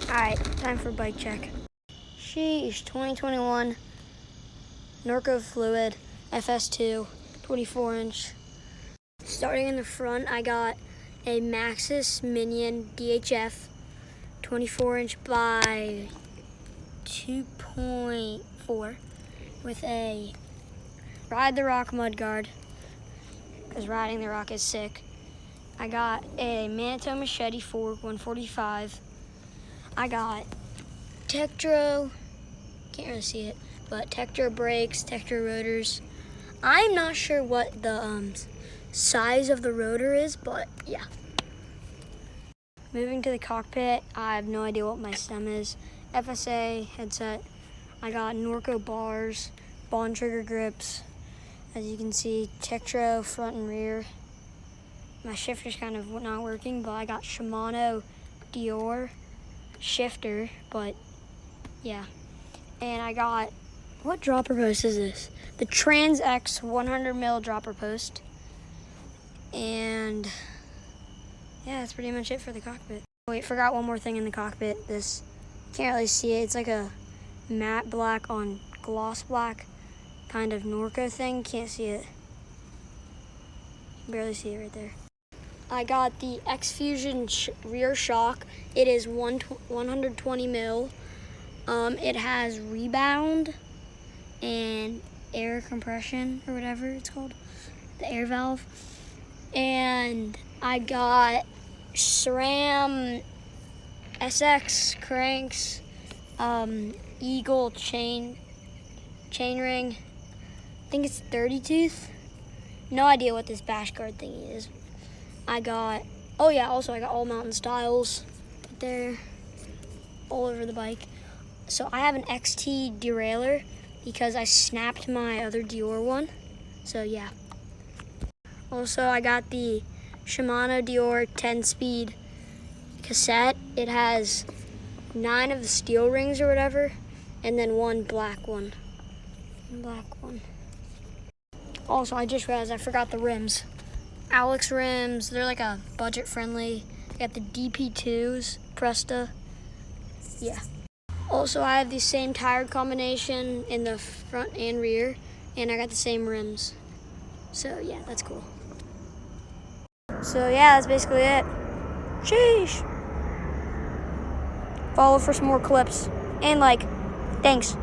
Alright, time for bike check. Sheesh, 2021 Norco Fluid FS2 24-inch. Starting in the front, I got a Maxxis Minion DHF 24-inch by 2.4 with a Ride the Rock mudguard, because riding the rock is sick. I got a Manitou Machete fork 145. I got Tektro, can't really see it, but Tektro brakes, Tektro rotors. I'm not sure what the size of the rotor is, but yeah. Moving to the cockpit, I have no idea what my stem is. FSA headset. I got Norco bars, Bond trigger grips. As you can see, Tektro front and rear. My shifter's kind of not working, but I got Shimano Dior shifter, but yeah. And I got, what dropper post is this? The Trans X 100 mil dropper post. And yeah, that's pretty much it for the cockpit. Wait, forgot one more thing in the cockpit. This, can't really see it. It's like a matte black on gloss black kind of Norco thing. Can't see it. Barely see it right there. I got the X-Fusion rear shock. It is 120 mil. It has rebound and air compression or whatever it's called, the air valve. And I got SRAM SX cranks, Eagle chain ring. I think it's 30 tooth. No idea what this bash guard thingy is. I got, oh yeah, also I got all mountain styles right there, all over the bike. So I have an XT derailleur because I snapped my other Dior one. So yeah. Also, I got the Shimano Dior 10-speed cassette. It has 9 of the steel rings or whatever, and then one black one. Also, I just realized I forgot the rims. Alex rims, they're like a budget friendly. I got the DP2s, Presta. Yeah. Also, I have the same tire combination in the front and rear, and I got the same rims. So yeah, that's cool. So yeah, that's basically it. Sheesh. Follow for some more clips. And thanks.